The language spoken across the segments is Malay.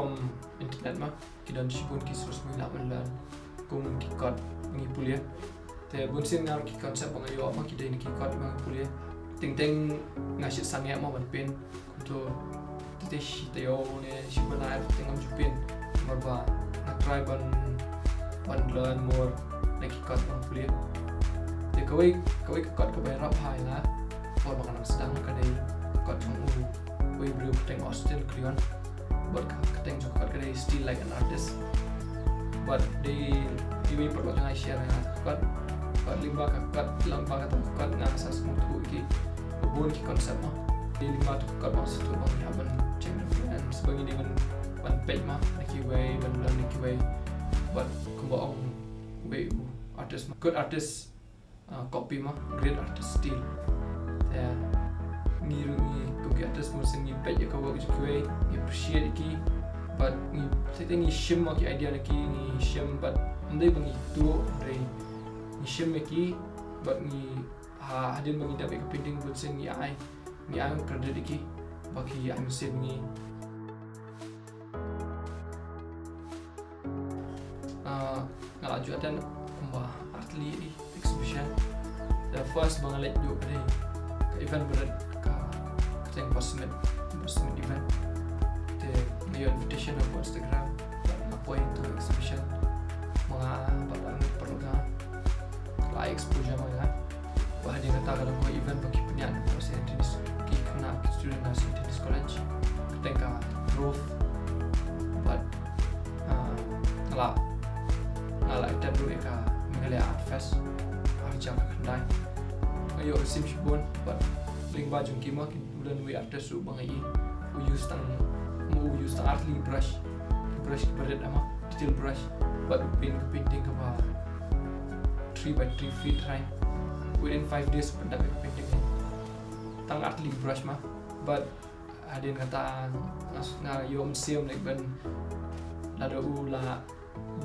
from internet mah kita disebut kisah semula melan kung kikot mengipulia te bunsin ngar kikot sa pangayo mah kita ini kikot mengipulia ting ngasih sangya mah pen untuk tetesh tayo ne sibanai tingam jupin marba na try ban learn more na kikot mengipulia te kawai kikot kabai rap hai lah for makan sedang kadai kikot mengu kawai beliau keteng Austin Krion but keteng juga kadai still like an artist but they way perlu jangan share kat limba kat ngasa semua iki bun ki konsep mah di limba tu kat mas tu bang haban change reference bagi dia ban page mah neki way ban learn neki way but kumbaong way artist good artist copy mah great artist still ya ni artist mesti ni page ka work ki way appreciate ki but ni saya ni shim mah ki idea neki ni shim but andai bang itu andai ni shim ki but ni hadin bang ida ke painting buat sen ni ai credit ki bagi ai mesin ni ngalaju atan kumba artli exhibition the first bang let you ke event berat ka keteng posmen event the new invitation of Instagram point to exhibition mga balang perlu lah exposure mga wah dia kata kalau kau event bagi penyanyi proses tenis ki kena student nasi tenis college ketika growth but ngala kita dulu ka mengalir art fest arja ka kendai ayo sim shibon but link baju kima kemudian we artist su bangai we use tang artly brush berat ama detail brush but painting apa 3 by 3 feet right within 5 days pada painting tang artly brush mah but adin kata na yo museum like ban lada ula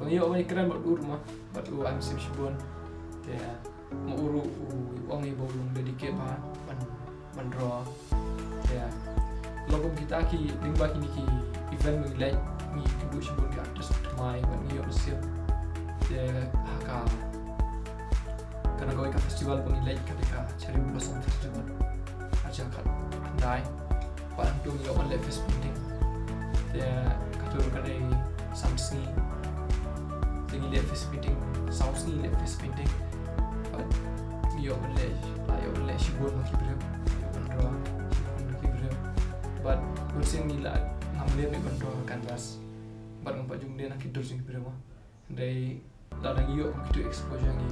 bang yo mai keren buat rumah but am sim shibon te mau uru wong ibu belum dedicate ban draw ya logo kita ki limba kini ki event menilai ni kedua shibon ke artist mai ban yo museum te haka karena kau ikut festival penilai ketika Cherry Blossom Festival aja kat andai Bandung yo on live painting dia katur kadai Samsni tinggi live painting Samsni live painting but yo on live shibon mo kibro yo on draw but kursin nila ngambil ni bandro canvas but ngapa jung dia nak kidur sing kibro mah dari ladang yo kitu exposure ni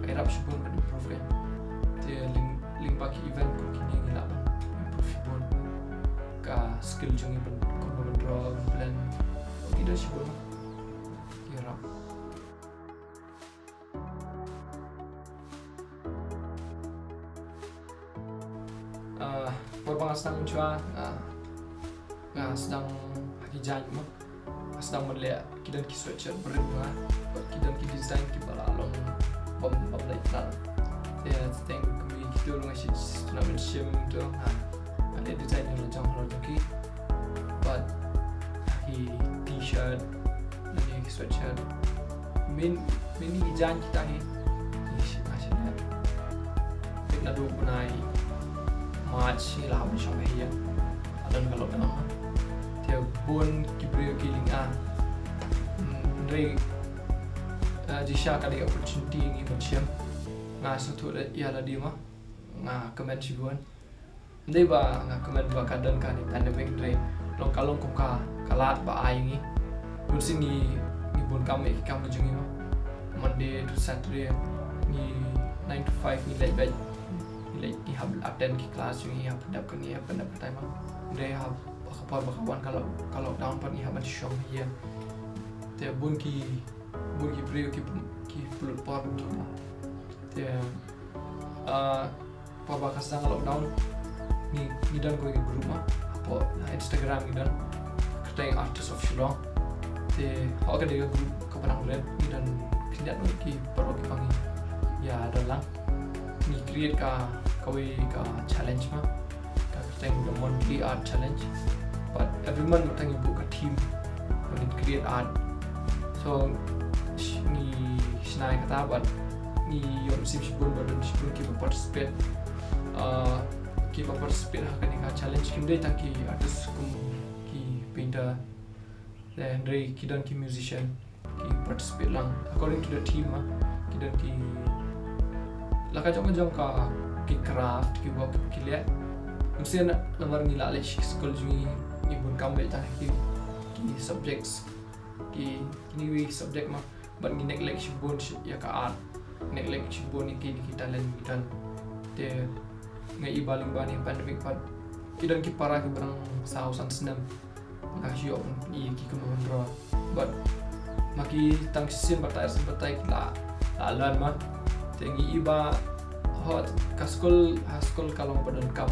erap shibon kan improve kan dia link bagi event ko kini nila improve shibon ka skill jung ibon ko draw plan kita shibon erap Berbangsa sedang mencua sedang hijau mah sedang melihat kita ki sweatshirt berbunga kita ki design ki balalong bom lightan ya thank kami kita ngasih turnamen sim tu ada design yang macam halal ki but ki t-shirt ni sweatshirt min hijau kita ni asyiknya kita dulu pernah March ni lah macam ni ya. Dan kalau kenal, dia pun kibri kilingan. Dari jika kali opportunity ni macam, ngah satu ia lah dia mah, ngah comment sibuan. Dari ngah comment kadang kan pandemic dari long kuka kalat ba aing ni. Kursi ni pun kami jungi mah. Monday to Saturday ni 9 to 5 ni late batch. Ni hab attend ki kelas ni hab pendap time dia hab kawan kalau down pun ni hab show here dia bun ki brio ki pulut par dia pa kasang lockdown ni dan ko group mah apa Instagram ni dan ketai artist of Shillong dia hok dia group kapan bulan ni dan kinat ki perlu ki pangi ya dalang ni create ka challenge mah ka kita the monthly art challenge but every month kita ibu ka team create art. So ni snai kata buat ni yon sibun badan sibun kita participate kita participate akan ni challenge kita taki artist ki painter dan dari kita ki musician ki participate lang according to the theme kita ki laka jom ka ki craft ki work ki lihat mesti nak lamar nila le school jui ni pun kambe taki ki subjects ki ni subject mah but ni neglect sibun ya ka art neglect sibun ni ki talent kita te ngai ibaling bani pandemic pat kidan ki para ki barang sausan senam ngasih open i ki kemon bro but maki tang sin batai la alan mah tengi iba hot kaskol haskol kalong badan kam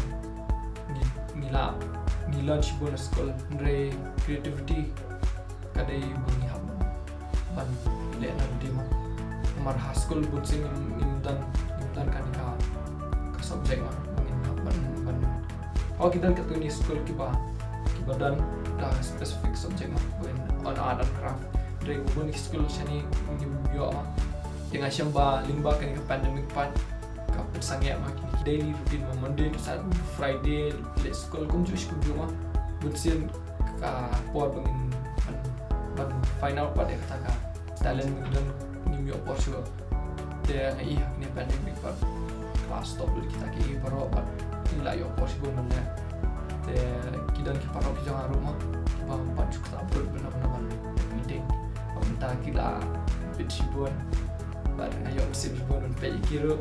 nila lunch bonus school re creativity kadai bungi ham ban le na di mah mar haskol bunsin imdan kan ka subject mah ban oh kita ketuni school ki badan dah specific subject mah on art and craft dari bubun ki school sini ni bio dengan syamba limba kan pandemic pan ka pesangya mah daily routine mah Monday to Saturday Friday let school kum mah bunsin ka pot ban final part dia kata ka talent dan ni bio porsu dia ai ni pandemic part kelas stop dulu kita ki baru apa nilai yo posisi mana te kidan ki paro ki jangan rumah ba pancu kita upload benar-benar meeting minta kila bit sibun bar ayo sibun pe kiro